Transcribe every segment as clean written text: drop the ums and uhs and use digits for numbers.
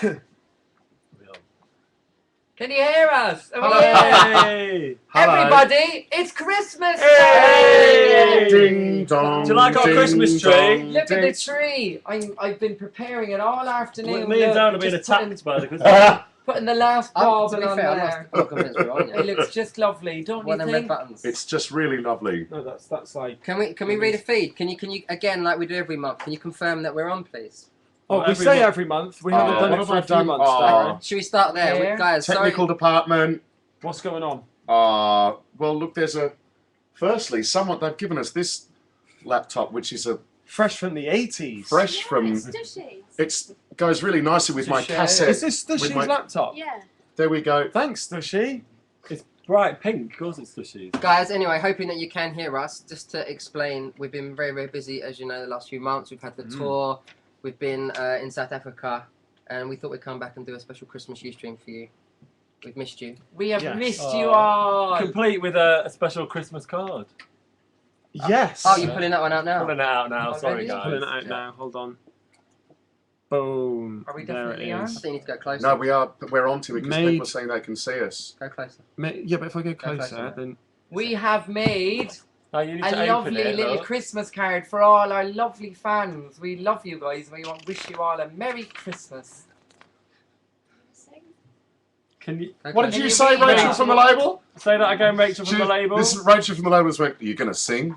Can you hear us? Hey! Everybody, it's Christmas Hey! Day! Ding dong. Do you like our ding, Christmas tree? dong, Look ding. at the tree. I've been preparing it all afternoon. Me and Look, Dan have been just attacked by the Christmas. putting the last To bobbin be on fair, there. I'm not convinced we're on yet. It looks just lovely, don't One you of them red think? buttons. It's just really lovely. No, that's like. Can we read a feed? Can you again, like we do every month? Can you confirm that we're on, please? Oh, we say every month. We haven't done what it for have I a few done? months, Oh. Darren. Should we start there, Yeah. guys? Technical Sorry. department. What's going on? Well, look, firstly, they've given us this laptop, which is Fresh from the 80s. fresh from. It's Dushy's. It goes really nicely with my Dushy. cassette. Is this with Dushy's my- laptop? Yeah. There we go. Thanks, Dushy. It's bright pink. Of course, it's Dushy's. Guys, anyway, hoping that you can hear us. Just to explain, we've been very, very busy, as you know, the last few months. We've had the tour. We've been in South Africa, and we thought we'd come back and do a special Christmas Ustream for you. We've missed you. We have Yes. missed you all. Complete with a special Christmas card. Yes. Oh, you're pulling that one out now? Pulling it out now. Already? Sorry, guys. Pulling it out now. Hold on. Boom. Are we there definitely it on? I is. think you need to go closer. No, we're on to it because Made- people are saying they can see us. Go closer. Yeah, but if I go closer, closer, then We have made Oh, you need a to open lovely it, little look. Christmas card for all our lovely fans. We love you guys. We want to wish you all a Merry Christmas. Can you Go What did closer. you say, Rachel from the label? say that again, Rachel from the label? This is Rachel from the label. Went. Are you going to sing?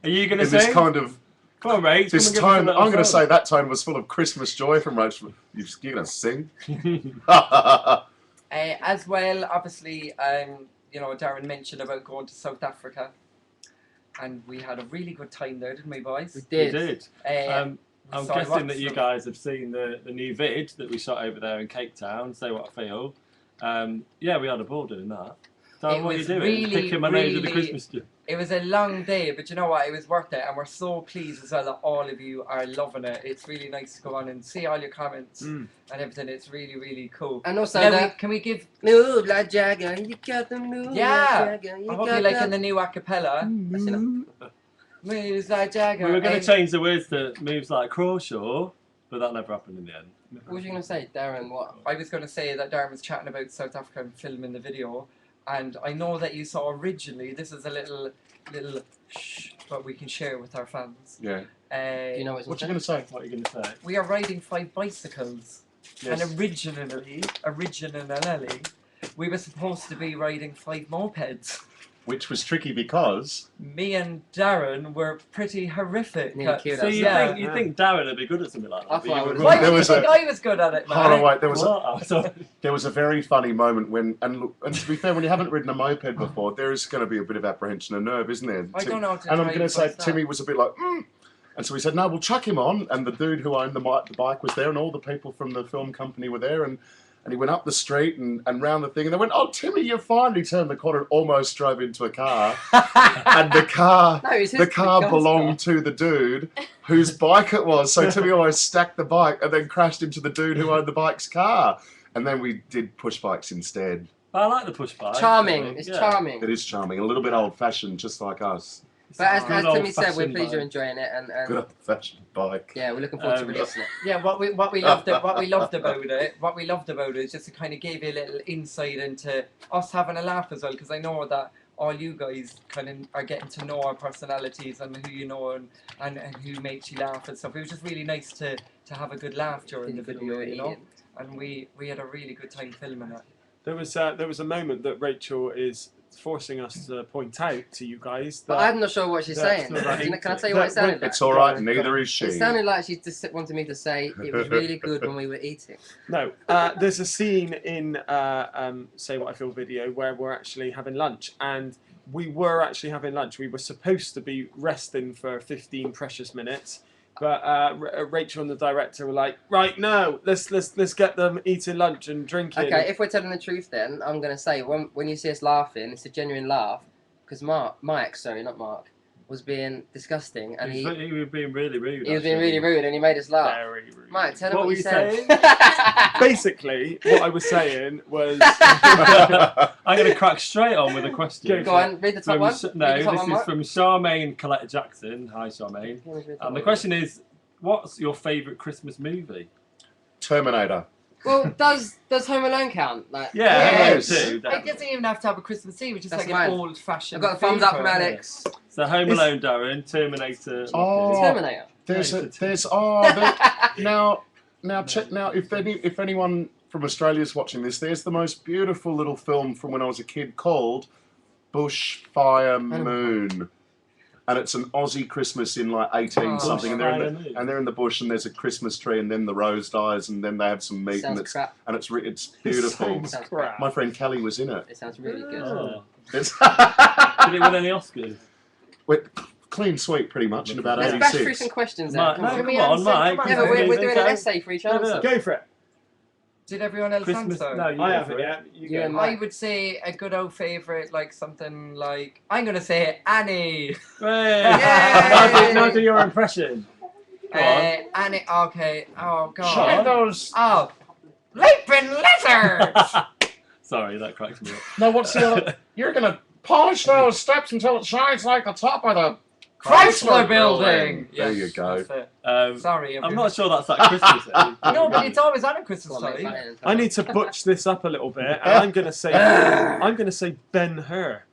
Are you going In to this sing? kind of Come on, Rach. this come and tone, give us a I'm going to little say that tone was full of Christmas joy from Rachel. You're going to sing? As well, obviously, you know, Darren mentioned about going to South Africa, and we had a really good time there, didn't we, boys? We You did. did. We I'm saw guessing lots that you of- guys have seen the new vid that we shot over there in Cape Town. Say what I feel. Yeah, we had a ball doing that. So It what are you was doing? really, Picking my nose with the really- Christmas tree. It was a long day, but you know what? It was worth it, and we're so pleased as well that all of you are loving it. It's really nice to go on and see all your comments and everything. It's really, really cool. And also Now that. can we give? Move like Jagger, you got the move Yeah. like Jagger, you I hope got you like the... in the new acapella. That's enough. Moves like Jagger. We were going to change the words to moves like Crawshaw, but that never happened in the end. What was you going to say, Darren? What? I was going to say that Darren was chatting about South Africa and filming the video, and I know that you saw originally. This is a little shh, but we can share with our fans. Yeah. Do you know What you going to say? What are you going to say? We are riding 5 bicycles, Yes. and originally, we were supposed to be riding 5 mopeds. Which was tricky because Me and Darren were pretty horrific. Nearly at- killed So us. you think Darren would be good at something like that? I thought I would- Why There do you was think a- I was good at it, man? hold on, wait, there was What? a very funny moment when and to be fair, when you haven't ridden a moped before, there is going to be a bit of apprehension and nerve, isn't there? I don't know how to And I'm drive going to say like that. Timmy was a bit like, and so we said, no, we'll chuck him on. And the dude who owned the bike was there, and all the people from the film company were there, and he went up the street and round the thing, and they went, "Oh, Timmy, you finally turned the corner," and almost drove into a car. And the car, No, it's his the car guy's belonged to the dude whose bike it was. So Timmy almost stacked the bike and then crashed into the dude who owned the bike's car. And then we did push bikes instead. I like the push bike. Charming. It's Yeah. charming. It is charming, a little bit old-fashioned, just like us. But as Good Timmy said, we're old-fashioned pleased you're bike. enjoying it, and Good old-fashioned bike. yeah, we're looking forward to Um, releasing it. Yeah, what we loved about it is just to kind of give you a little insight into us having a laugh as well, because I know that all you guys kind of are getting to know our personalities and who you know and who makes you laugh and stuff. It was just really nice to have a good laugh during the video, you know. And we had a really good time filming it. there was a moment that Rachel is forcing us to point out to you guys that But I'm not sure what she's That's saying. not right. Can I tell you what it sounded like? It's all right, neither is she. It sounded like she just wanted me to say it was really good when we were eating. No, there's a scene in Say What I Feel video where we're actually having lunch, and we were actually having lunch. We were supposed to be resting for 15 precious minutes, but Rachel and the director were like, "Right, no, let's get them eating lunch and drinking." Okay, if we're telling the truth, then I'm gonna say when you see us laughing, it's a genuine laugh because Mike, sorry, not Mark, was being disgusting, and He was being really rude. he was being actually. really rude, and he made us laugh. Very rude. Mike, tell them What what were you you said. Basically, what I was saying was, I'm going to crack straight on with a question. Go on, read the top From one. No, Read the top this one, is Mark. from Charmaine Colette Jackson. Hi, Charmaine. Yeah, read the top And the one. question is, what's your favourite Christmas movie? Terminator. Well, does Home Alone count? Like, Yeah, Yes. Home Alone too. It definitely. doesn't even have to have a Christmas Eve. It's just That's like mine. an old-fashioned. I've got the thumbs up from favourite. Alex. So Home Alone, Darren, Terminator. Oh. Terminator. Now check now if anyone from Australia's watching this, there's the most beautiful little film from when I was a kid called Bushfire Moon. And it's an Aussie Christmas in like 18 something, and they're in the bush, and there's a Christmas tree, and then the rose dies, and then they have some meat, Sounds and crap. it's beautiful. Sounds Sounds crap. My friend Kelly was in it. It sounds really good. Oh. It's Did it win any Oscars? clean sweep, pretty much, in about Let's bash through 86. some questions Mike, now. no, Come come on. on, Mike. come on. Yeah, but we're doing an Okay. essay for each No, answer. no. Go for it. Did everyone else Christmas. answer? No, you I go haven't for it. yet. You You go. and I would say a good old favourite, like something like I'm gonna say Annie. Hey. Yay! Now do your impression. Go on. Annie. Okay. Oh god. Sure. those. Oh, leaping lizards. Sorry, that cracks me up. No, what's the other? You're gonna polish those steps until it shines like the top of the Chrysler Building. There Yes, you go. that's it. Um, Sorry, I'm not sure that's at Christmas. No, but it's always on at Christmas Come on, mate, time. butt in. I need to butch this up a little bit, and I'm gonna say Ben Hur.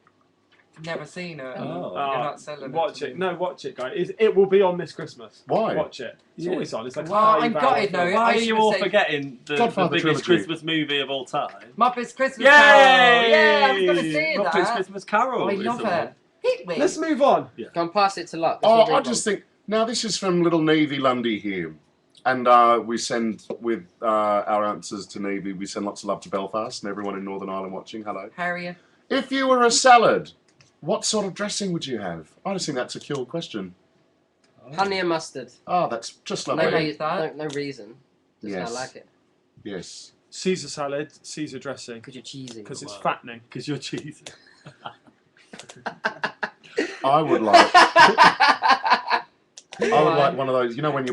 Never seen it. Oh. You're not selling Watch it. it. No, watch it, guys. It will be on this Christmas. Why? Watch it. It's Yeah. always on. It's like Well, I'm 5 hours gutted now. long. Why I are should you all say- forgetting the Godfather biggest trilogy. Christmas movie of all time? Muppets Christmas Yay! Carol. Yeah, I was gonna say Muppets that. Christmas Carol. I is love the one. it. Hit me. Let's move on. Go and pass it to Luck. Oh, I just think now this is from Little Nevy Lundy here, and we send with our answers to Nevy. We send lots of love to Belfast and everyone in Northern Ireland watching. Hello. Harriet. If you were a salad, what sort of dressing would you have? I just think that's a cool question. honey and mustard. Oh, that's just No, lovely. hate that. No reason. Just Yes. I like it. Yes. Caesar salad, Caesar dressing, Because you're cheesy. because it's Wow. fattening. Because you're cheesy. I would like. I would like one of those. You know when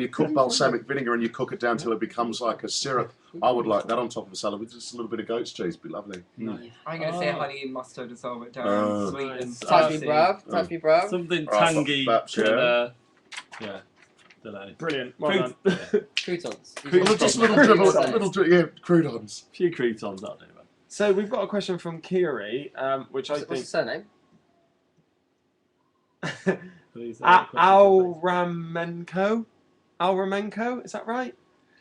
you cook balsamic vinegar and you cook it down till it becomes like a syrup. I would like that on top of a salad with just a little bit of goat's cheese. Be lovely. Mm. I'm gonna say Oh. honey and mustard as well, but Oh. down sweet and Nice. Touch me, spicy. bruv. Touch me, bruv. Something Right, tangy. perhaps, and, yeah. yeah. Don't know. Brilliant. Well Fruit- done. Croutons. Little, just little dribble, yeah, croutons. few croutons, that'll do, man. So we've got a question from Kiri, which I What's the think surname? Please, question, Alramenko, is that right?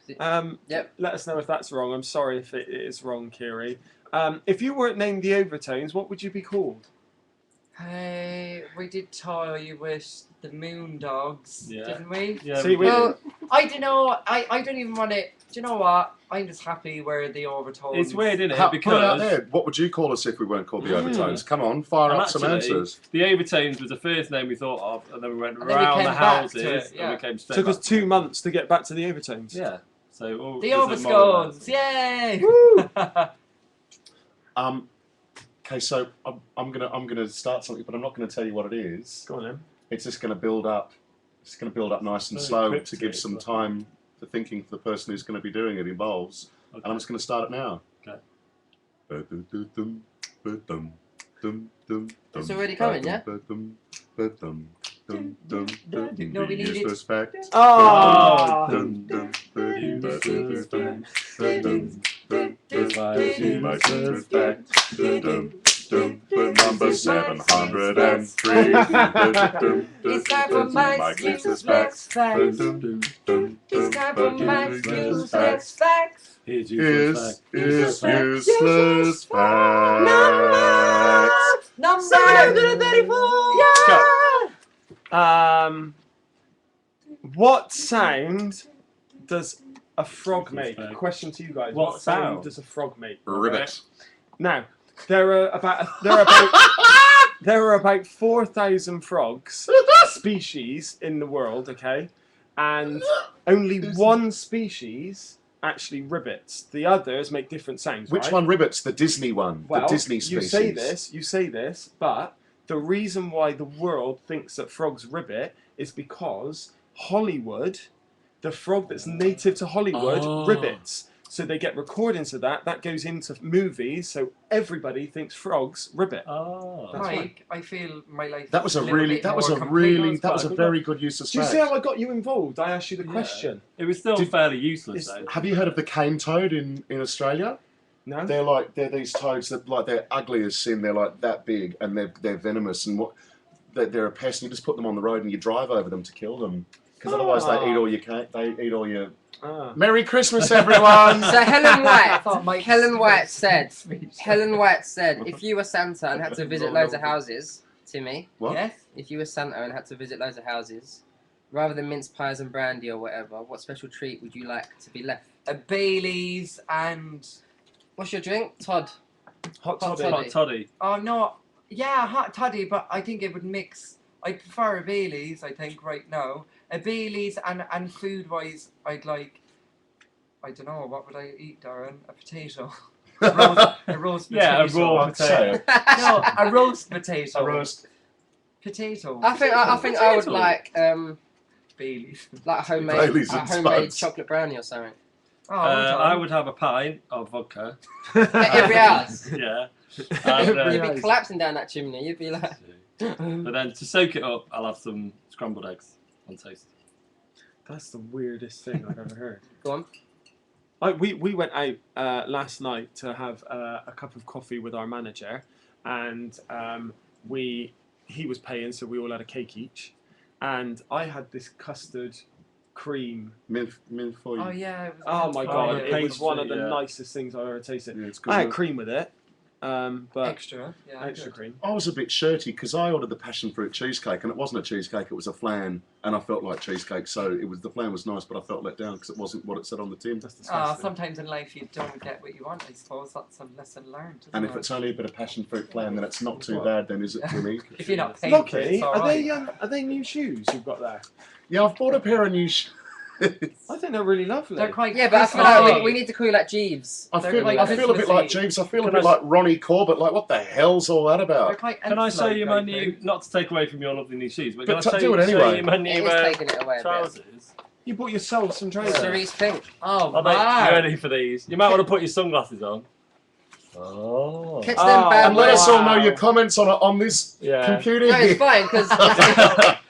Yep. Let us know if that's wrong. I'm sorry if it is wrong, Kiri. If you weren't named the Overtones, what would you be called? Hey, we did toy with the Moon Dogs, Yeah. didn't we? Yeah, See, we- Well, I don't know. I don't even want to. Do you know what? I'm just happy where the Overtones. it's weird, isn't it? Put it out Because there. What would you call us if we weren't called the Mm. Overtones? Come on, fire And up some actually, answers. the Overtones was the first name we thought of, and then we went And then we around came the back houses, to it, yeah. and we came straight Took us back. 2 months to get back to the Overtones. Yeah. So The there's a moral Overtones, there. yay! Okay, so I'm gonna start something, but I'm not gonna tell you what it is. Go on then. It's just gonna build up. It's gonna build up nice and Very slow cryptic, to give some but- time for thinking for the person who's going to be doing it involves. Okay. And I'm just going to start it now. Okay. It's already coming, yeah? No, we need it. Useless fact. Oh! Useless fact. Number 703. It's time for Mike's useless facts. It's time for Mike's useless facts. Here's Is useless fact. useless facts. Number 734. Yeah. What sound does a frog make? fact. Question to you guys. What What sound sound? does a frog make? Ribbit. Now, there are about 4,000 frogs species in the world, okay? And only one species actually ribbits. The others make different sounds, Which right? one ribbits? The Disney one. Well, the Disney you species. say this, but the reason why the world thinks that frogs ribbit is because Hollywood, the frog that's native to Hollywood, Oh. ribbits. So they get recordings of that. That goes into movies. So everybody thinks frogs ribbit. Oh. That's Mike, I feel my life. That was is a little really, bit that was more a complete. really, that was a quite very good use of Do you space. see how I got you involved? I asked you the Yeah. question. It was still Did- fairly useless It's- though. Have you heard of the cane toad in Australia? No. They're these toads that like they're ugly as sin. They're like that big and they're venomous and they're a pest. And you just put them on the road and you drive over them to kill them because otherwise they eat all your cake. They eat all your. Merry Christmas, everyone. So Helen I thought White, Mike's Helen White said, speech. Helen White said, if you were Santa and had to visit loads of houses, Timmy, What? Yes. if you were Santa and had to visit loads of houses, rather than mince pies and brandy or whatever, what special treat would you like to be left? A Bailey's and What's your drink, Todd? Hot Hot toddy. Hot toddy. oh no, yeah, hot toddy, but I think it would mix. I prefer a Bailey's. I think right now a Bailey's and food wise, I'd like. I don't know what would I eat, Darren? A potato. A roast potato. Yeah, a raw I'd say potato. No, a roast potato. a roast. Potato. I think I would Potato. like Bailey's. like a Bailey's and homemade Spuds. chocolate brownie or something. Oh, I would have a pint of vodka. Every house. Yeah. And, You'd be collapsing down that chimney. You'd be like. but then to soak it up, I'll have some scrambled eggs on toast. That's the weirdest thing I've ever heard. Go on. We went out last night to have a cup of coffee with our manager, and he was paying, so we all had a cake each, and I had this custard cream. Mint for you. Oh yeah. It was Oh my god! yeah. It was one of the Yeah. nicest things I've ever tasted. Yeah, it's good. I had cream with it, but Extra. Yeah. extra good. cream. I was a bit shirty because I ordered the passion fruit cheesecake and it wasn't a cheesecake, it was a flan, and I felt like cheesecake. So the flan was nice, but I felt let down because it wasn't what it said on the tin. That's Ah, disgusting. sometimes in life you don't get what you want. I suppose that's a lesson learned. Isn't And if it? it's only a bit of passion fruit flan, then it's not too bad, then is it, Jimmy? if you're not paying for it, Lucky, it's all are right. they new shoes you've got there? Yeah, I've bought a pair of new shoes. I think they're really lovely. They're quite. Yeah, but I feel Christmassy. like we need to call you like Jeeves. I They're feel quite a bit like Christmassy. Jeeves. I feel a Can bit I- like Ronnie Corbett. Like, what the hell's all that They're about? quite Can I show you my like new, not to take away from your lovely new shoes, but But can I do show, it show anyway. you my It new is taking it away a bit. trousers? You bought yourself some trousers. Cerise pink. Oh, Are they wow. ready for these? You might want to put your sunglasses on. Oh. Catch Oh, them bad And let boys. us all know Wow. your comments on this Yeah. computer. No, it's here. fine because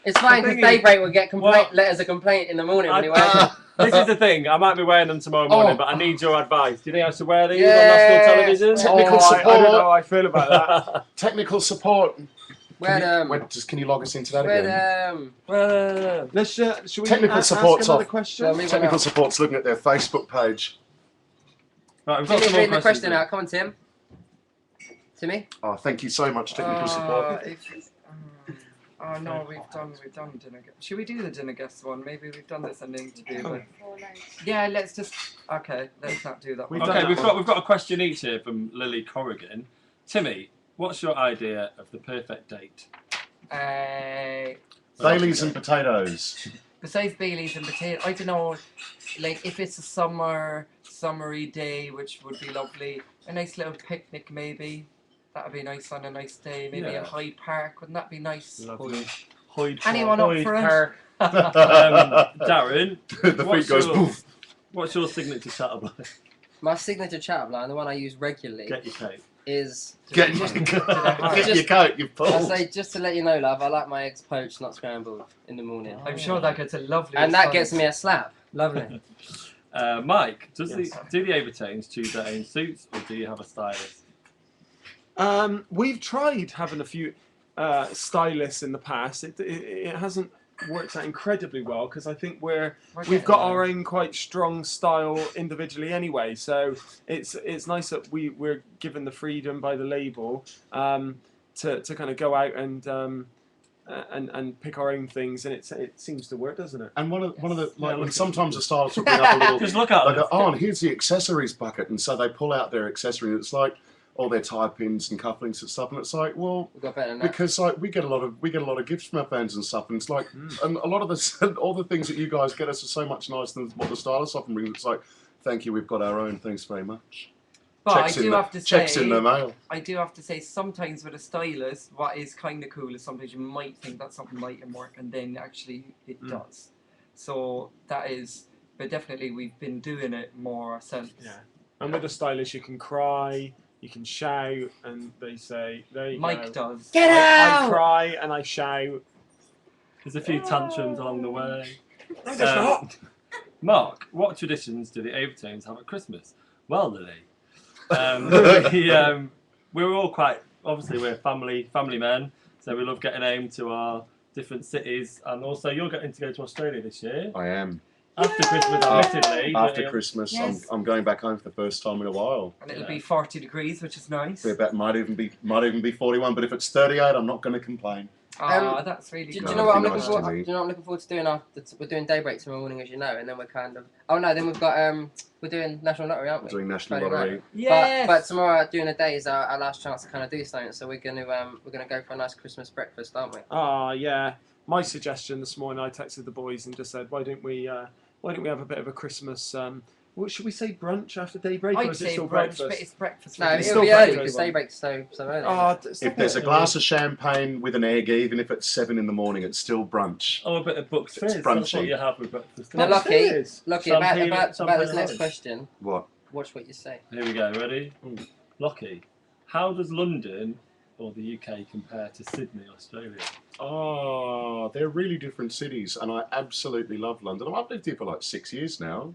it's fine because thing is- Daybreak will get Well- letters of complaint in the morning when he I- wears them. This is the thing. I might be wearing them tomorrow morning, Oh. but I need your advice. Do you think I should wear these Yeah. on national television? Technical I support. don't know how I feel about that. Technical support. Wear them. Can you log us into that Wear again? them. Let's should we Technical ask support's another off. question? Well, we- Technical support's looking at their Facebook page. Right, we've got Timmy's some more reading the questions. question out. Come on, Tim. Timmy. Oh, thank you so much, technical support. Oh no, we've done dinner. Should we do the dinner guest one? Maybe we've done this and need to do it. Yeah, let's just. Okay, let's not do that. We've one. done Okay, that we've got a question each here from Lily Corrigan. Timmy, what's your idea of the perfect date? Baileys and potatoes. Besides Bailey's and potato, I don't know. Like if it's a summery day, which would be lovely. A nice little picnic, maybe. That would be nice on a nice day. Maybe Yeah. a Hyde Park. Wouldn't that be nice? Lovely. Hoyd Anyone up for it? Park. Darren, The what's feet goes your- poof. what's your signature chat line? My signature chat line, the one I use regularly, Get your cake. is Get, Just- get just- your coat, you I fool. say just to let you know, love. I like my eggs poached, not scrambled, in the morning, I'm sure that gets a lovely. and that response. gets me a slap. Lovely. Mike, do Yes. the Overtones choose their own suits, or do you have a stylist? We've tried having a few stylists in the past. It hasn't worked out incredibly well because I think we've got our own quite strong style individually anyway. So it's nice that we're given the freedom by the label to kind of go out and pick our own things, and it seems to work, doesn't it? And one of the like look at sometimes the stylists will bring up a little. Just look at They them. go, oh, and here's the accessories bucket, and so they pull out their accessory, and it's like all their tie pins and cufflinks and stuff, and it's like, well, We've got better than that. because like we get a lot of gifts from our fans and stuff, and it's like, and a lot of the all the things that you guys get us are so much nicer than what the stylists often bring. It's like, thank you, we've got our own. Thanks very much. But I Checks in do the- have to checks say, in the mail. I do have to say, sometimes with a stylist, what is kind of cool is sometimes you might think that something mightn't work, and then actually it does. So that is but definitely we've been doing it more ourselves. Yeah. And with the stylish, you can cry, you can shout, and they say, there you Mike go. does. Get I out! cry and I shout. There's a few tantrums along the way. No, there's not. Mark, what traditions do the Overtones have at Christmas? Well, Lily, we're all quite, obviously we're family men, so we love getting home to our different cities, and also you're getting to go to Australia this year. I am. After Christmas, admittedly. After Christmas, Yes. I'm going back home for the first time in a while. And it'll be 40 degrees, which is nice. That might even be 41, but if it's 38, I'm not going to complain. That's really Do good. you know what I'm That'd looking be nice forward? to Do me. you know what I'm looking forward to doing after? We're doing daybreak tomorrow morning, as you know, and then we're kind of. Oh no, then we've got we're doing National Lottery, aren't we? We're doing National Friday night. Lottery. Yes! But tomorrow during the day is our last chance to kind of do something. So we're gonna go for a nice Christmas breakfast, aren't we? Yeah. My suggestion this morning, I texted the boys and just said, why don't we have a bit of a Christmas, what should we say, brunch after daybreak? Or I'd is it say still brunch, breakfast? but it's breakfast. No, It's it'll still be early breakfast. because daybreak's so early. Oh, If there's a glass of champagne with an egg, even if it's 7 in the morning, it's still brunch. Oh, a bit of Bucks It's Fizz. That's brunchy. what you have with breakfast. No, Bucks Lucky, Fizz. Lucky, Champagne- about this champagne next orange. question. What? Watch what you say. Here we go, ready? Lockie, how does London or the UK compare to Sydney, Australia? Oh, they're really different cities, and I absolutely love London. I've lived here for like 6 years now.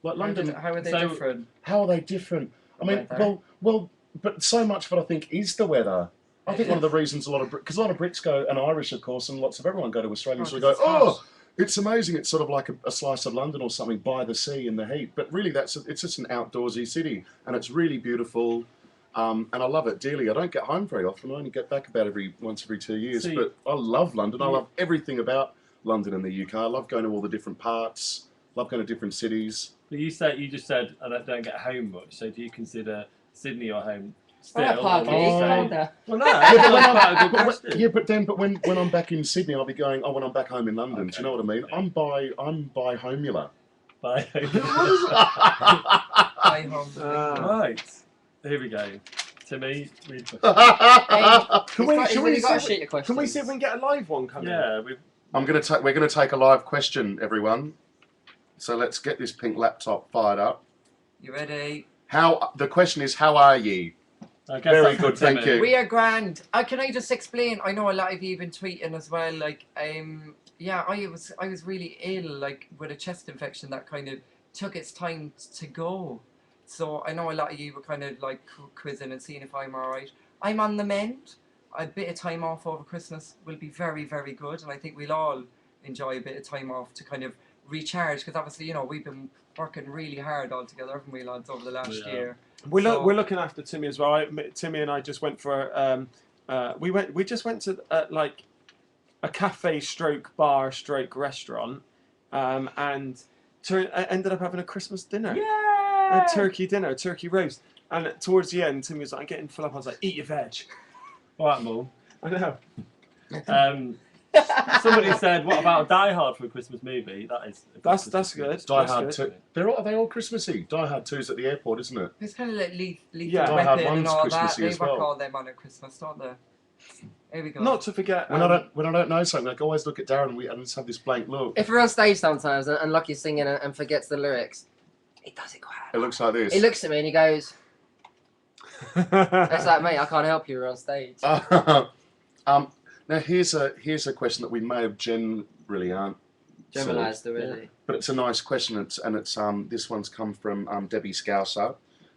Like London, How are they So- different? how are they different? I mean, Weather. well, but so much of it I think is the weather. I think one of the reasons because a lot of Brits go, and Irish of course, and lots of everyone go to Australia, Oh, so we 'cause go, it's hot. oh, it's amazing. It's sort of like a slice of London or something by the sea in the heat. But really, it's just an outdoorsy city, and it's really beautiful. And I love it dearly. I don't get home very often. I only get back about once every 2 years. See- but I love London. I love everything about London and the UK. I love going to all the different parts. Love going to different cities. But you just said I don't get home much. So do you consider Sydney your home still? Alright, Parky, Or would you say- calm down. Well, no, that's quite a good question. But when I'm back in Sydney, I'll be going. Oh, when I'm back home in London, do you know what I mean? I'm by homula. Bye. Hi, home. Right, here we go. Timmy, read the Can we, He's should really we, got a see, sheet of can we questions. see if we can get a live one coming? Yeah, We're gonna take a live question, everyone. So let's get this pink laptop fired up. You ready? The question is, how are ye? I guess Very that's good, for Timmy. thank you. We are grand. Can I just explain? I know a lot of you have been tweeting as well. Like, yeah, I was really ill, like with a chest infection that kind of took its time to go. So I know a lot of you were kind of like quizzing and seeing if I'm all right. I'm on the mend. A bit of time off over Christmas will be very, very good, and I think we'll all enjoy a bit of time off to kind of recharge, because obviously, you know, we've been working really hard all together, haven't we, lads, over the last year. We're looking after Timmy as well. Timmy and I just went for we just went to like a cafe stroke bar stroke restaurant, and ended up having a Christmas dinner. Yeah. A turkey dinner, a turkey roast. And towards the end, Timmy was like, I'm getting full up. I was like, eat your veg. All right, Mum. I know. Somebody said, "What about Die Hard for a Christmas movie?" That's good. Die That's Hard good. 2. Are they all Christmassy? Die Hard 2's at the airport, isn't it? It's kind of like Lethal Yeah. Die Hard Weapon and 1's all that. Christmassy They as work well. all them on at Christmas, don't they? Here we go. Not to forget. When I don't know something, I always look at Darren and I just have this blank look. If we're on stage sometimes and Lucky's singing and forgets the lyrics, he does it quite. It looks like this. He looks at me and he goes, "It's like, mate, I can't help you. We're on stage." Now here's a question that we may have generally answered, Generalised already. but it's a nice question. It's this one's come from Debbie Scouser.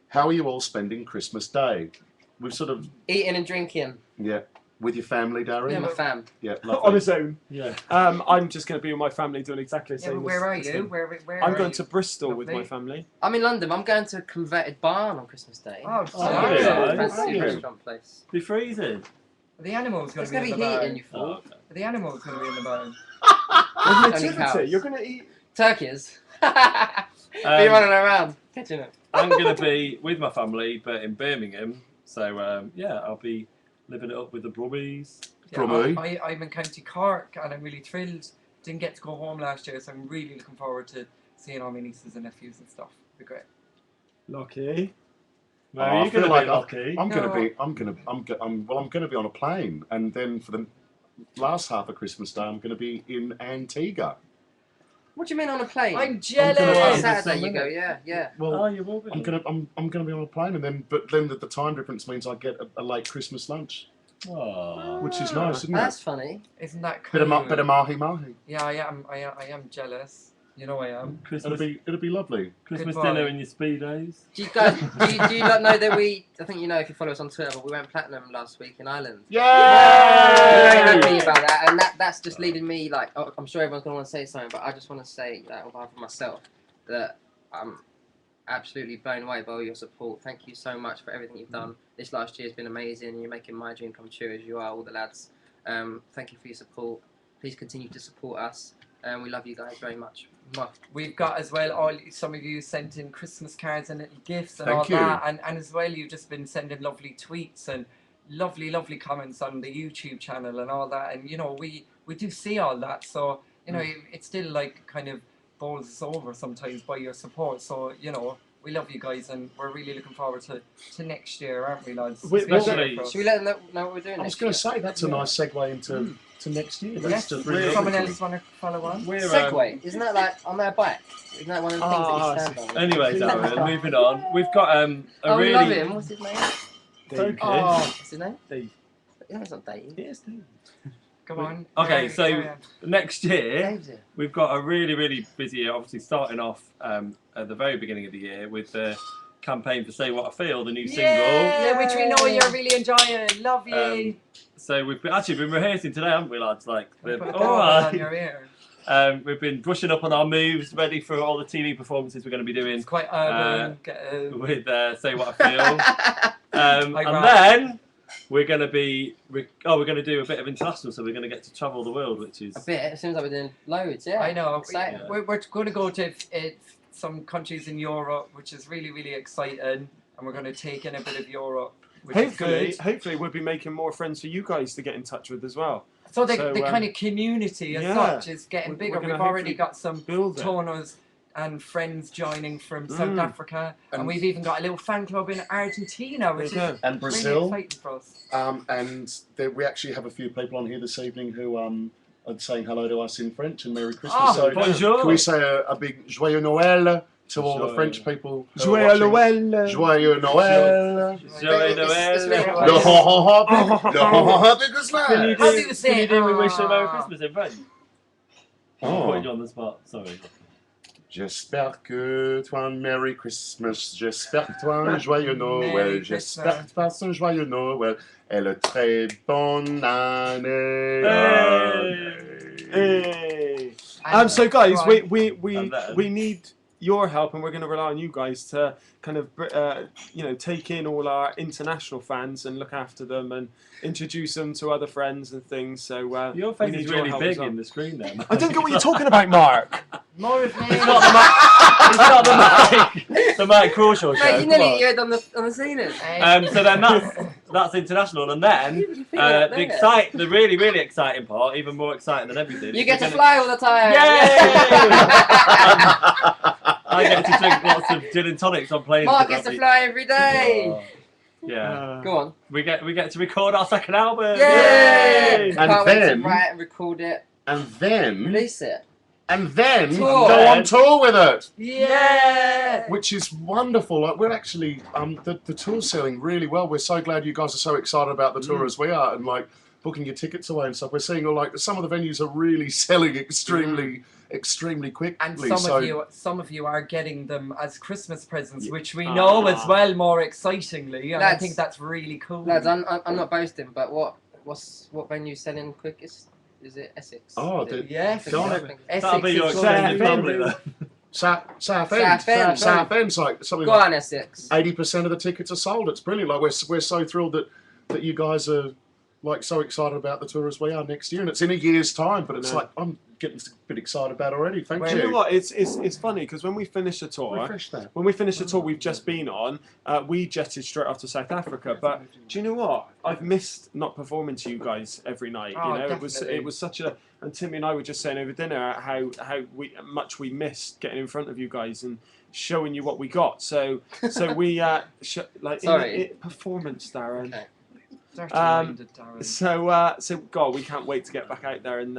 How are you all spending Christmas Day? We've sort of Eating and drinking. with your family, Darren. Yeah, my fam. Yeah, On lovely. his own. Yeah. I'm just going to be with my family doing exactly the Yeah, same. but where are as you? him. Where I'm are going you? to Bristol with my Lovely. family. I'm in London. I'm going to a converted barn on Christmas Day. Oh, So Oh, I'm yeah. going to a Nice. fancy Yeah. restaurant place. Be freezing. The animals going It's to going be to in be the heating, barn. you Oh, fool. okay. The animals going to be in the barn. Only Nativity, cows. you're going to eat. Turkeys. Be running around, catching it. I'm going to be with my family, but in Birmingham. So yeah, I'll be living it up with the Brummies. Brummy. I'm in County Cork, and I'm really thrilled. Didn't get to go home last year, so I'm really looking forward to seeing all my nieces and nephews and stuff. It'll be great. Lucky. Where Oh, are I you feel going to like be, Lockie? I'm going to be on a plane, and then for the last half of Christmas Day, I'm going to be in Antigua. What do you mean on a plane? I'm gonna jealous. watch Saturday you some, go, innit? yeah. Well, Oh, you will be. I'm gonna be on a plane, and then the time difference means I get a late Christmas lunch, Oh. which is nice, isn't That's it? funny. Isn't that Bit cool? of mahi mahi. Yeah, I am jealous. You know I am. Christmas, It'll be lovely. Christmas Goodbye. dinner in your speedos. Do you guys, do you not know that I think you know if you follow us on Twitter, but we went platinum last week in Ireland. Yay! I'm very happy about that, and that's just leading me, like, I'm sure everyone's going to want to say something, but I just want to say that on behalf of myself, that I'm absolutely blown away by all your support. Thank you so much for everything you've done. This last year has been amazing, and you're making my dream come true, as you are, all the lads. Thank you for your support. Please continue to support us, and we love you guys very much. Mwah. We've got as well some of you sent in Christmas cards and little gifts and Thank all you. that, and as well you've just been sending lovely tweets and lovely comments on the YouTube channel and all that, and you know we do see all that, so you know it's still like kind of bowls us over sometimes by your support, so you know we love you guys and we're really looking forward to next year, aren't we, lads? Especially- for us. Should we let them know what we're doing I was next going year? to say that's a nice segue into to next year. That's Yes, just really someone lovely. else want to follow on? We're, Segway, isn't that like on their bike? Isn't that one of the things that you stand on? Anyway, Darren, moving on. We've got a Oh, we really love him. What's his name? focused. Oh, What's his name? Dave. Yeah, it's not Dave. Yes, Dave. come on. Okay, so carry on. next year Dave's here. we've got a really busy year. Obviously, starting off at the very beginning of the year with the campaign for "Say What I Feel," the new single. Yeah, which we know you're really enjoying. Love you. So we've actually been rehearsing today, haven't we, lads? Like, Put that all on right. your ear. We've been brushing up on our moves, ready for all the TV performances we're going to be doing It's quite urban. with "Say What I Feel," Like and rap. then we're going to be we're going to do a bit of international, so we're going to get to travel the world, which is A bit. It seems like we're doing loads. Yeah. I know. Exciting. Yeah. We're going to go to some countries in Europe, which is really exciting, and we're going to take in a bit of Europe, which is good. Hopefully we'll be making more friends for you guys to get in touch with as well. So So, the kind of community as yeah, such is getting we're bigger. gonna We've already hopefully got some build it. toners and friends joining from South Africa, and we've even got a little fan club in Argentina, which is There you go. And really Brazil. exciting for us. We actually have a few people on here this evening who are saying hello to us in French and Merry Christmas. Oh, so bonjour. can we say a big Joyeux Noël to all the Joyeux. French people? who are Joyeux watching? Noël. Joyeux Noël. Joey It's Noel. really Le nice. ha ha ha big, le ha ha ha big Can you Christmas. How do do? you say Can you do? We wish you a Merry ah? Christmas in French. I'm Oh. putting you on the spot. Sorry. J'espère que toi un Merry Christmas, j'espère que toi un joyeux Noël, Merry j'espère Christmas. que tu passes un joyeux Noël et une très bonne année. Hey. And- So guys, go on. And then- we need your help, and we're going to rely on you guys to kind of take in all our international fans and look after them and introduce them to other friends and things. So Your we face need is your really help big as well. in the screen there. I don't get what you're talking about, Mark. More of me. It's not the Mike. It's not the Mike. The Mike Crawshaw show. Mate, you Come nearly on. you had on the scenes. So then that's international, and then the really exciting part, even more exciting than everything. You is get we're to gonna- fly all the time. I get to drink lots of gin and tonics on planes. Mark with gets to Robbie. fly every day. Oh, yeah, Go on. we get to record our second album. Yay! And Can't wait to then- write and record it. And then Release it. go Tour. on tour with it, Yeah. which is wonderful. Like we're actually the tour's selling really well. We're so glad you guys are so excited about the tour as we are, and like booking your tickets away and stuff. We're seeing some of the venues are really selling extremely quickly. And so some of you are getting them as Christmas presents, which we know as well more excitingly, and I Lads- think that's really cool. Lads, I'm not boasting, but what venue's selling quickest? Is it Essex? Oh, Is it- yeah, Go on. Essex. That'll be your is extended good. family then. Southend. Southend's like something Go like on, Essex. 80% of the tickets are sold. It's brilliant. Like we're so thrilled that you guys are like so excited about the tour as we are next year, and it's in a year's time. But it's No. like I'm getting a bit excited about already. Thank Well, Do you know you. what? It's funny because when we finish the tour, Refresh that. when we finished the tour we've just been on, we jetted straight off to South Africa. But do you know what? I've missed not performing to you guys every night. Oh, You know, definitely. it was such a. And Timmy and I were just saying over dinner how much we missed getting in front of you guys and showing you what we got. So we Sorry. performance, Darren. Okay. Dirty-minded, Darren. So God, we can't wait to get back out there and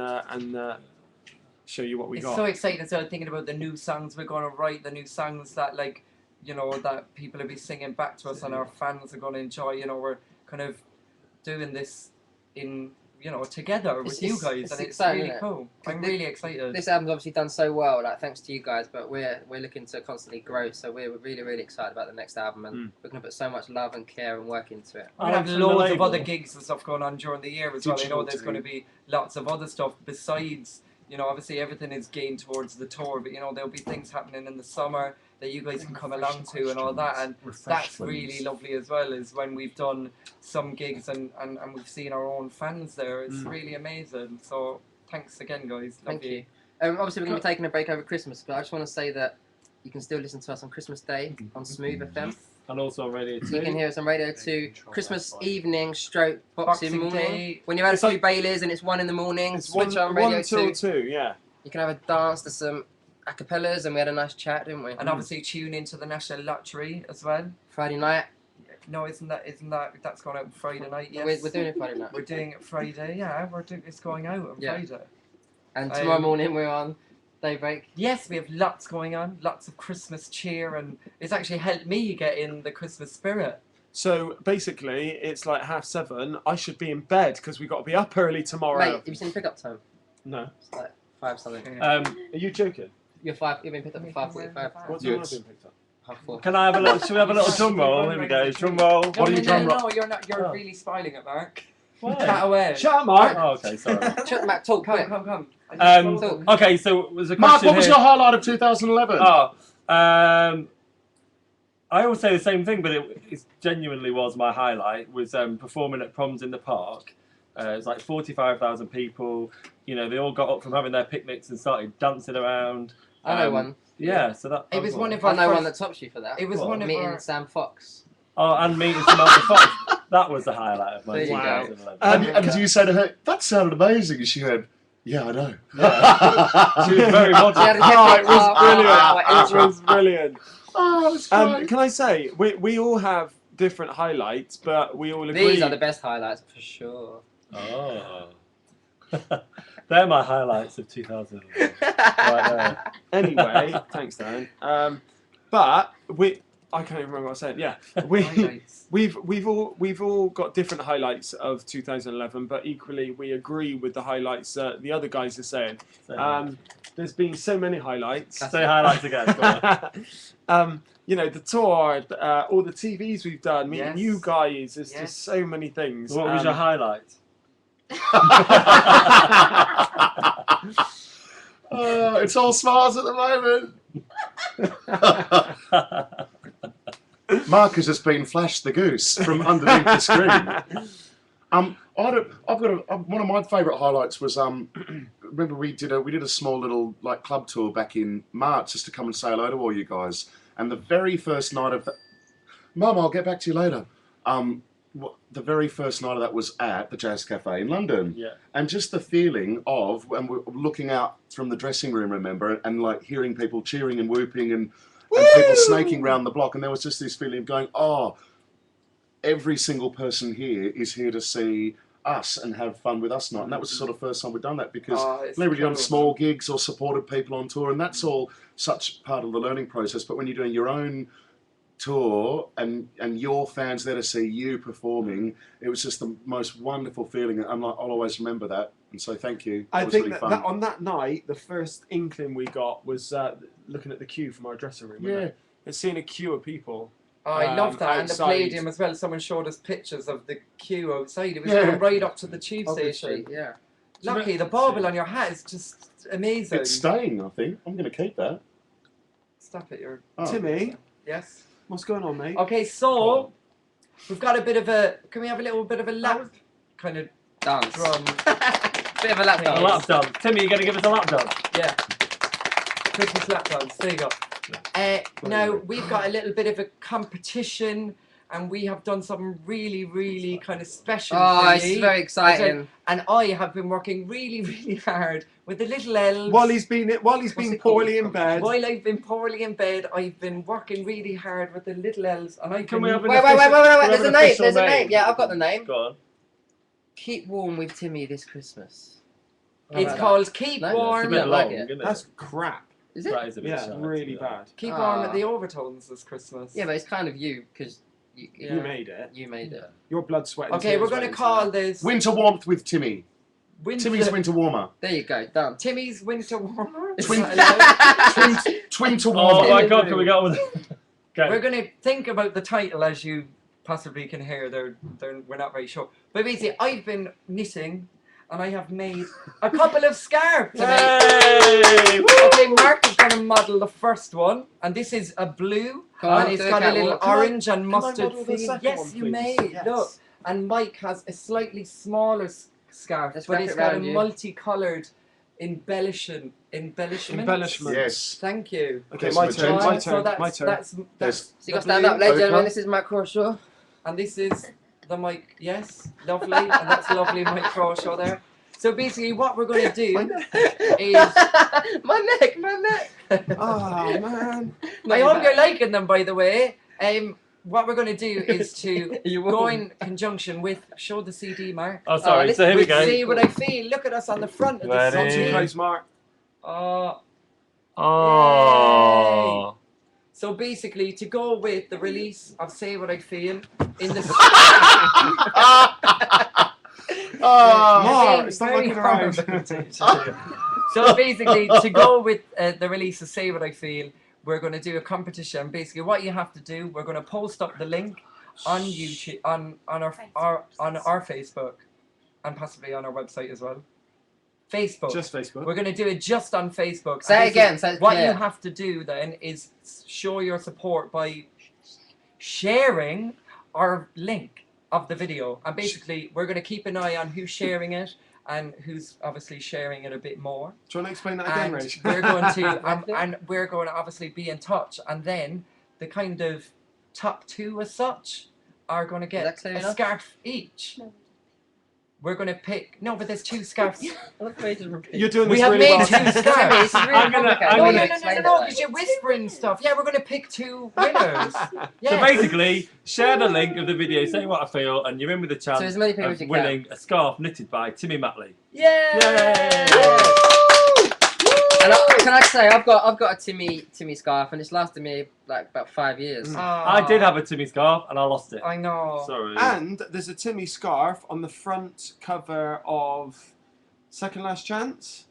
show you what we It's got. so exciting to start thinking about the new songs we're going to write, the new songs that, like, you know, that people will be singing back to us and our fans are going to enjoy. You know, we're kind of doing this in, you know, together with you guys, it's and it's exciting, really isn't it? cool. I'm really excited. This album's obviously done so well, like thanks to you guys, but we're looking to constantly grow, so we're really, really excited about the next album, and we're going to put so much love and care and work into it. We're going to have From the loads of label. other gigs and stuff going on during the year as well. I know there's going to be lots of other stuff besides, you know, obviously everything is gained towards the tour, but, you know, there'll be things happening in the summer that you guys can come along to and all that, and that's really lovely as well, is when we've done some gigs and we've seen our own fans there. It's really amazing. So thanks again, guys. Thank you. Obviously, we're going to be taking a break over Christmas, but I just want to say that you can still listen to us on Christmas Day on Smooth FM. And also on Radio 2. You can hear us on Radio 2 Christmas evening stroke Boxing morning. Day. When you've had a It's few like- Baileys and it's 1 in the morning, It's switch on Radio 1 till 2. 2, yeah. You can have a dance to some acapellas, and we had a nice chat, didn't we? And obviously tune into the National Lottery as well. Friday night. No, isn't that that's going out Friday night? Yes, We're doing it Friday night. We're doing it Friday. Yeah, it's going out on Yeah. Friday. And tomorrow morning we're on Daybreak. Yes, we have lots going on, lots of Christmas cheer, and it's actually helped me get in the Christmas spirit. So basically, it's like 7:30. I should be in bed because we got to be up early tomorrow. Mate, have you seen pick-up time? No. It's like 5 something. Are you joking? You've been picked up at 5:45. What time Yes. have I been picked up? 4:30. Can I have a little? Should we have a little drum roll? Here we go. Drum roll. No, What are you drum roll? No, you're not. You're Oh. really spoiling it, Mark. Why? Chat away. Shut up, Mark. Oh, okay, sorry. Shut Matt, talk quick. Come. Okay, so there's a question Mark, what was here. your highlight of 2011? Oh, I always say the same thing, but it genuinely was my highlight. Was performing at Proms in the Park. It was like 45,000 people. You know, they all got up from having their picnics and started dancing around. I know one. Yeah, so that. It was one of I our know first, one that tops you for that. It was one of Meeting our. Sam Fox. Oh, and meeting Samantha Fox. That was the highlight of my There you go. 2011. And you said to her, that sounded amazing. And she went, yeah, I know. She was very modern. She had a Oh, hip it was hop, brilliant. It was brilliant. Oh, it's great. Can I say, we all have different highlights, but we all agree. These are the best highlights for sure. Oh. They're my highlights of 2011. Right there. Anyway, thanks, Dan. But I can't even remember what I said. Yeah, Highlights. we've all got different highlights of 2011, but equally we agree with the highlights the other guys are saying. There's been so many highlights. Say highlights again. Go on. You know, the tour, all the TVs we've done, meeting Yes. you guys. There's Yes. just so many things. What was your highlight? It's all smiles at the moment. Mark has just been Flash the Goose from underneath the screen. One of my favourite highlights was remember we did a small little like club tour back in March just to come and say hello to all you guys. And the very first night of that, Mum, I'll get back to you later. The very first night of that was at the Jazz Cafe in London. Yeah. And just the feeling of, and we're looking out from the dressing room, remember, and like hearing people cheering and whooping and people snaking round the block. And there was just this feeling of going, oh, every single person here is here to see us and have fun with us tonight. And that was the sort of first time we've done that because It's we've never done incredible. small gigs or supported people on tour. And that's all such part of the learning process. But when you're doing your own tour and your fans there to see you performing, it was just the most wonderful feeling, and I'll always remember that, and so thank you. I was think really that on that night, the first inkling we got was looking at the queue from our dressing room. wasn't Yeah. it? And seeing a queue of people. Oh, I love that. And the outside. Palladium as well. Someone showed us pictures of the queue outside. It was Yeah. going right up to the tube Obviously, station. yeah. Lucky, the bauble on your hat is just amazing. It's staying, I think. I'm going to keep that. Stop it, you're... Oh. Timmy, Yes? what's going on, mate? Okay, so we've got a bit of a... Can we have a little bit of a lap kind of Dance. drum? Bit of a lap A dance. lap dance. Timmy, you're going to give us a lap dance? Yeah. Christmas lap dance. There you go. Now, we've got a little bit of a competition and we have done something really, really kind of special Oh, for it's you. very exciting. And I have been working really, really hard with the little elves. While he's been it poorly called? in bed. While I've been poorly in bed, I've been working really hard with the little elves, and I Can we have an Wait. official- There's can we a have an name. official There's a name. Yeah, I've got the name. Go on. Keep warm with Timmy this Christmas. It's called Keep No, It's a Warm. bit don't long, like it. isn't it? That's crap. Is it? That is a bit Yeah, shite, really yeah. bad. Keep Warm at Ah. the Overtones this Christmas. Yeah, but it's kind of you because you You made it. you made it. Your blood, sweat, and Okay, tears we're going to went call into this Winter warmth with Timmy. Timmy's winter warmer. There you go. Done. Timmy's Winter Warmer. Is Twin- that allowed? Twinter Oh warmer. my god, can we go on with it? Okay. We're going to think about the title, as you possibly can hear. We're not very sure. But basically, I've been knitting, and I have made a couple of scarves to make. Yay! Okay, Mark is going to model the first one, and this is a blue, Come on, and it's do a got a little catwalk. orange and Can I mustard model the theme. second Yes, one, you please? may. Yes. Look, and Mike has a slightly smaller scarf, Let's but wrap it's it got a round you. multicoloured embellishment. Embellishment. Yes. Thank you. Okay, Yes, my magenta. turn. My So turn. that's, My turn. That's Yes. So you got to the stand up, blue, ladies and Okay. gentlemen. This is Matt Crawshaw. and this is the Mike. Yes, lovely, and that's lovely Mike Crawshaw there. So basically, what we're going to do is. my neck. Oh man. I hope you're liking them, by the way. What we're going to do is to You go won't. in conjunction with show the CD, Mark. Oh, sorry. this So here we is go. See what I feel. Look at us on the front of the Ready? Not too CD. close, Mark. Oh. So basically, to go with the release of "Say What I Feel" in the. Oh, Mark, stop Very looking around. horrible. So basically, to go with the release of "Say What I Feel," we're going to do a competition. Basically, what you have to do, we're going to post up the link on YouTube, on our Facebook, and possibly on our website as well. Facebook. Just Facebook. We're going to do it just on Facebook. Say And it again. Say it what clear. you have to do then is show your support by sharing our link of the video. And basically, we're going to keep an eye on who's sharing it and who's obviously sharing it a bit more. Do you want to explain that again, And Rach? we're going to and we're going to obviously be in touch. And then the kind of top two as such are going to Is get that clear a enough? scarf each. We're going to pick. No, but there's two scarves. You're doing We this have really made well. two Timmy, scarves. this is really I'm gonna- complicated. I'm No, gonna- no, Explain it, because you're whispering stuff. Yeah, we're going to pick two winners. So Yeah. basically, share the link of the video, say what I feel, and you're in with a chance So as many people as of you can. winning a scarf knitted by Timmy Matley. Yay! And can I say I've got a Timmy scarf and it's lasted me like about 5 years. I did have a Timmy scarf and I lost it. I know. Sorry. And there's a Timmy scarf on the front cover of Second Last Chance.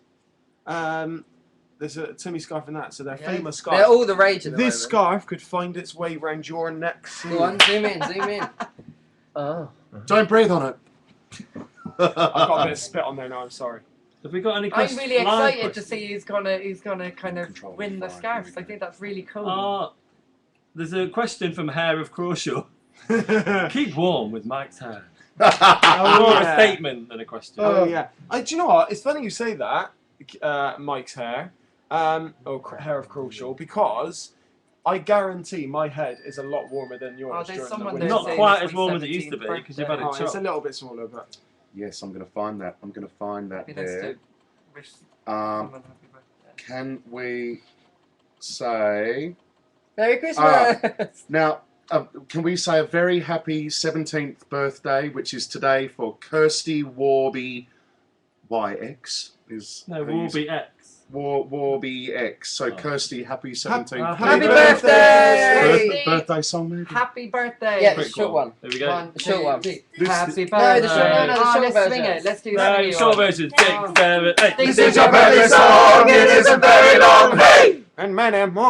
There's a Timmy scarf in that, so they're Yeah. famous They're scarves. all the rage at the This moment. scarf could find its way round your neck soon. Go on, zoom in. Oh. don't breathe on it. I've got a bit of spit on there now. I'm sorry. Have we got any I'm questions? really live excited to questions? see he's gonna kind of Control win the five, scarves. here I we think that's really cool. There's a question from Hair of Crawshaw. Keep warm with Mike's hair. Oh, More yeah. a statement than a question. Oh yeah. Do you know what? It's funny you say that, Mike's hair, hair of Crawshaw, because I guarantee my head is a lot warmer than yours. Oh, there's during someone the there winter. Not saying quite it's as my warm as it used to 17th be because you've had Oh, a it's a chop. little bit smaller, but Yes, I'm going to find that. I'm going to find that Be nice there. to wish Um, someone happy birthday. can we say Merry Christmas! now? Can we say a very happy 17th birthday, which is today for Kirsty Warby YX? Is No, how you Warby X. Warby X. So Oh. Kirsty, happy 17th. Happy birthday! Birthday song, maybe. Happy birthday! Yeah, Quick short one. There we go. One, The short two, one. three. This- Happy No, birthday! the short- no, no, the short let's swing version. it. Let's do No, that. short version. 6, 7, 8. This is your birthday song, it is a very long hey! and many more.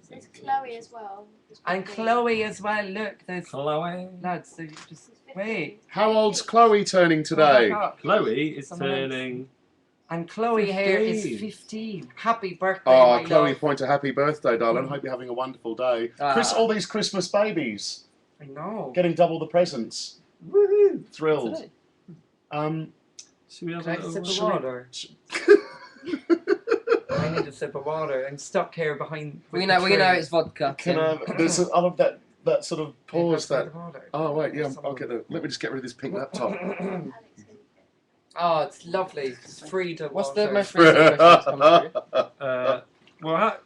There's Chloe as well. And Chloe as well. Look, there's Chloe. lads. So you just wait. How old's Chloe turning today? Oh my God. Chloe is Someone else. turning. And Chloe here is 15. 15. Happy birthday, Oh, my Chloe, love. point a happy birthday, darling. Hope you're having a wonderful day. All these Christmas babies I know. getting double the presents. Woohoo! Thrilled. Today. Should we have Can I a have a little... sip of water? I need a sip of water. I'm stuck here behind. We know it's vodka. Can I? There's I love that sort of pause. That. That. Oh wait, yeah. I'll get the. Let me just get rid of this pink laptop. Oh, it's lovely. It's free to What's water. the most recent question that's come through? Well,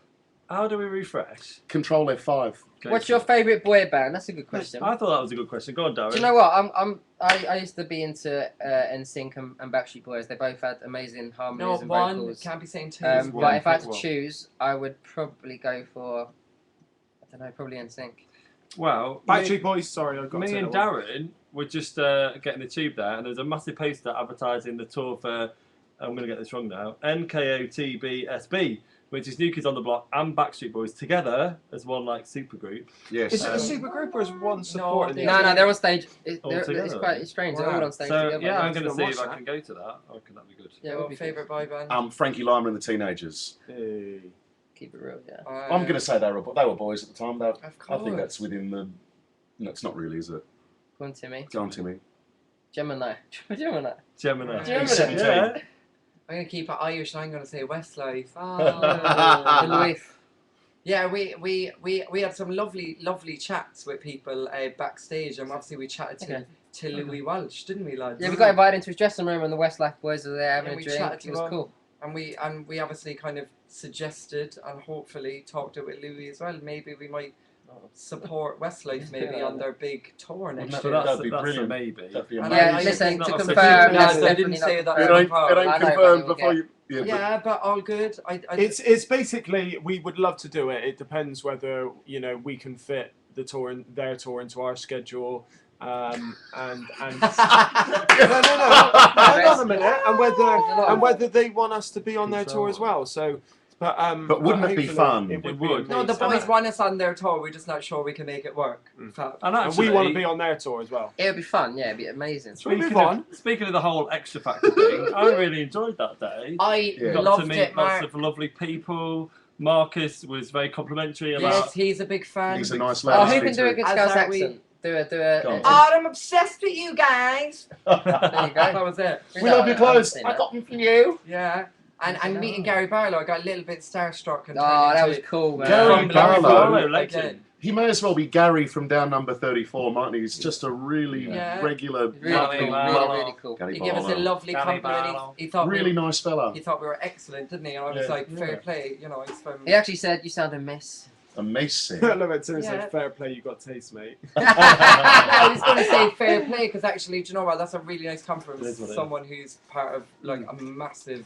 How do we refresh? Control F5. Go What's for your it. favourite boy band? That's a good question. I thought that was a good question. Go on, Darren. Do you know what? I used to be into NSYNC and Backstreet Boys. They both had amazing harmonies No, and one vocals. can't be saying two. One, But if I had to pick one. choose, I would probably go for, I don't know, probably NSYNC. Well, Backstreet Boys. Sorry, I got me to and that one. Darren were just getting the tube there, and there's a massive poster advertising the tour for, I'm going to get this wrong now, NKOTBSB, which is New Kids on the Block and Backstreet Boys together as one like super group. Yes. Is it a super group or is one supporting the Yeah. other? No, they're on stage. All It's together. quite strange. They're all on stage So together. yeah, I'm going to Let's see go if watch I that. can go to that. I reckon that'd be good. Yeah, it Your would be favourite boy band? Frankie Lymon and the Teenagers. Hey. Keep it real, yeah. I'm going to say they were boys at the time. Of I course. think that's within the. No, it's not really, is it? Go on, Timmy. Go on, Timmy. Gemini. Gemini. Gemini. Gemini. He's 17. Yeah. I'm going to keep it Irish and I'm going to say Westlife. Louis. Yeah, we had some lovely chats with people backstage, and obviously we chatted to Louis Walsh, didn't we, lads? Yeah, we got invited into his dressing room and the Westlife boys were there having Yeah, a we drink. chatted to It was him. cool. And we obviously kind of suggested and hopefully talked it with Louis as well. Maybe we might support Westlife maybe on their big tour next Wouldn't So year. that's, That'd be that's brilliant. a maybe. That'd be And amazing. Yeah, I- listen, It's to not confirm, official. that's No, I definitely didn't not say that. It confirmed. ain't, it I ain't know, but confirmed we'll before get- you. Yeah, but Yeah, but all good. It's basically we would love to do it. It depends whether we can fit the tour in their tour into our schedule. And no, hold on a minute, and whether they want us to be on their tour as well. So, But wouldn't it be hopefully fun? It It would. would. Be No, the amazing. boys want us on their tour. We're just not sure we can make it work. Fab. And And actually, we want to be on their tour as well. It would be fun, yeah, it'd be amazing. Shall we move speaking on? speaking of the whole Extra Factor thing, I really enjoyed that day. I Yeah. Got to loved meet it, lots Mark. of lovely people. Marcus was very complimentary about. Yes, he's a big fan. He's a nice Oh, lad. who can do a good As Scouse are we. accent? Do a. Go on. Oh, I'm obsessed with you guys. There you go. That was it. We love your clothes. I I got them from you. Yeah. And meeting Gary Barlow, I got a little bit starstruck. And Oh, turned that into was cool, man. Gary From Barlow. Liverpool, legend. again. He may as well be Gary from Down Number 34, mightn't he? He's just a really Yeah. regular, Really Gary cool, Barlow. really cool. Gary He gave us a Barlow. lovely Gary compliment. Barlow. He thought Really we, nice fella. he thought we were excellent, didn't he? And I was Yeah. like, fair play. You know, he's from. He actually said, "You sound a mess." Amazing. I love it. Tim Yeah. said, "Fair play, you got taste, mate." No, I was going to say fair play because actually, do you know what? That's a really nice compliment. It is what it is. Someone who's part of like a massive,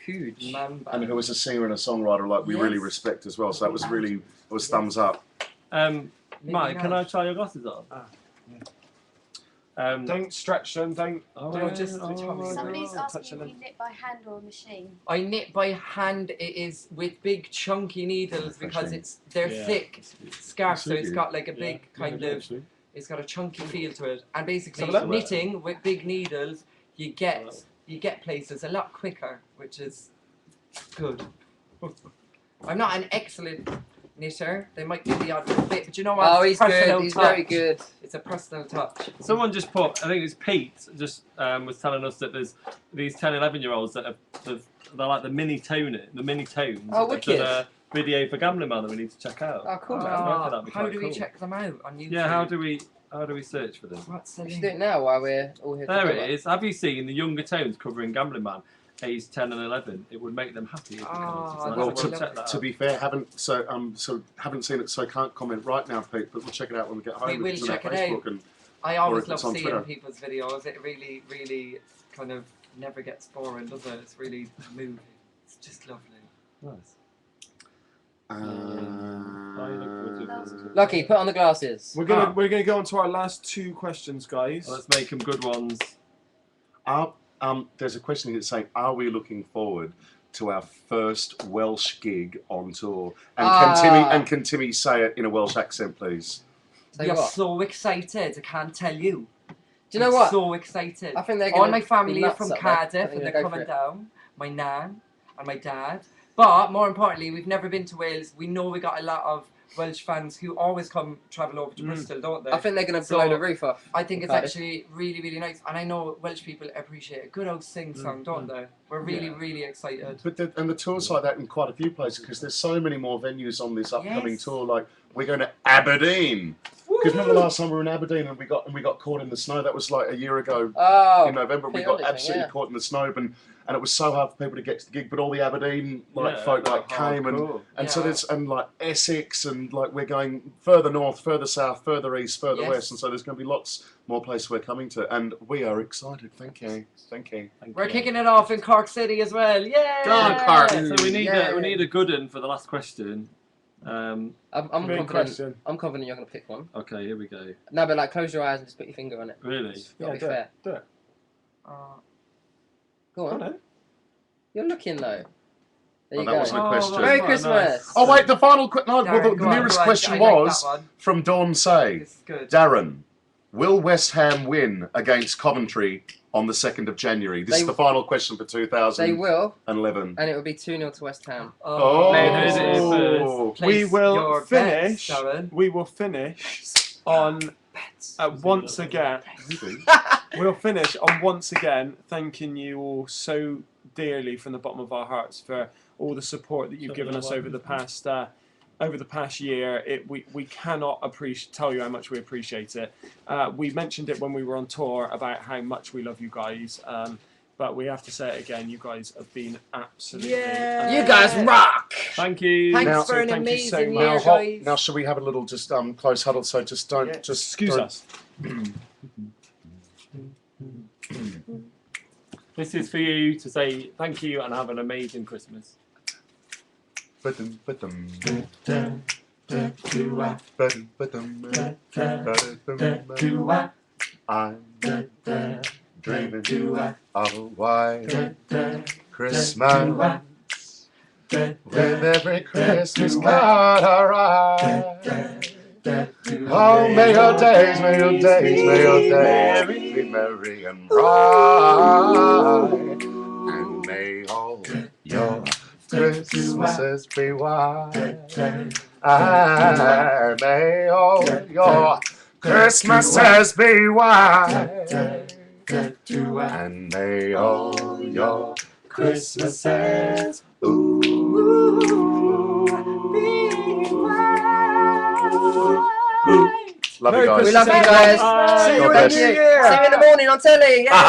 huge man band. And who was a singer and a songwriter like we really Yes. respect as well. So that was really, it was thumbs up. Mike, can I try your glasses on? Don't stretch them. Don't. Oh, No, just the oh top. my Somebody's God. asking if you knit by hand or a machine. I knit by hand. It is with big chunky needles because they're Yeah. thick scarf, so it's Absolutely. got like a big Yeah. kind Yeah, of. actually. It's got a chunky feel to it, and basically Have a look. knitting with big needles, you get places a lot quicker, which is good. I'm not an excellent knitter. They might give the odd bit, but you know what? Oh, It's he's personal good. He's touch. very good. It's a personal touch. Someone just put, I think it's Pete, just was telling us that there's these 10, 11-year-olds that have, they're like the mini tones. Oh, They've done wicked. a video for Gambling Man that we need to check out. Oh, cool, man. I reckon that'd be How quite do we cool. check them out on YouTube? Yeah, how do we search for them? What's the We should link? do it now while we're all here There together. it is. Have you seen the younger tones covering Gambling Man, aged 10 and 11? It would make them happy. If you Oh, commented. Well, that's We'll what check that to out. be fair, haven't seen it, so I can't comment right now, Pete. But we'll check it out when we get home. We will It's on check our it out. Facebook and I Or always if love it's on seeing Twitter. people's videos. It really, really kind of never gets boring, does it? It's really moving. It's just lovely. Nice. Uh, Lucky, put on the glasses. We're gonna go on to our last two questions, guys. Well, let's make them good ones. there's a question here saying, are we looking forward to our first Welsh gig on tour? And can Timmy say it in a Welsh accent, please? Tell We you are what. so excited. I can't tell you. Do you know what? So excited. I think they're All gonna my be family are nuts from up there. I Cardiff think and they're they're gonna go coming for it. down. My nan and my dad. But more importantly, we've never been to Wales. We know we got a lot of Welsh fans who always travel over to Bristol, don't they? I think they're going to So, blow the roof off. I think it's Cardiff. actually really, really nice. And I know Welsh people appreciate a good old sing song, don't they? We're really, really excited. But the tour's like that in quite a few places because there's so many more venues on this upcoming Yes. tour. Like, we're going to Aberdeen. Because remember the last time we were in Aberdeen and we got caught in the snow? That was like a year ago Oh, in November. We got absolutely caught in the snow, and it was so hard for people to get to the gig. But all the Aberdeen folk came and so there's like Essex and like we're going further north, further south, further east, further west, and so there's going to be lots more places we're coming to, and we are excited. Thank you. We're kicking it off in Cork City as well. Yay! Go on, Cork. So we need a good one for the last question. I'm confident. I'm confident you're gonna pick one. Okay, here we go. No, but like close your eyes and just put your finger on it. Really? Gotta be fair. Do it. Go on. You're looking though. There you that go. wasn't a question. Merry Quite Christmas. nice. Oh wait, the final question. No, well, Darren, the nearest question I like was that one. from Dawn Say. This is good. Darren, will West Ham win against Coventry on the 2nd of January? This is the final question for They 2011. will, and it will be 2-0 to West Ham. Oh, We will your finish. bets, Darren. We will finish on once again. We'll finish on once again thanking you all so dearly from the bottom of our hearts for all the support that you've given us over the past year. We cannot tell you how much we appreciate it. We mentioned it when we were on tour about how much we love you guys. But we have to say it again. You guys have been absolutely. Yeah. You guys rock. Thank you. Thanks Now- for an thank you so amazing much. year, guys. Now, shall we have a little just close huddle? So just don't Excuse us. This is for you to say thank you and have an amazing Christmas. I'm dreaming of a white Christmas with every Christmas card I write. Oh, may your days be merry and bright, and may all your Christmases be white, and may all your Christmases be white, and may all your Christmases be white. Love you guys. We love you guys. God See you bless. in the morning on telly.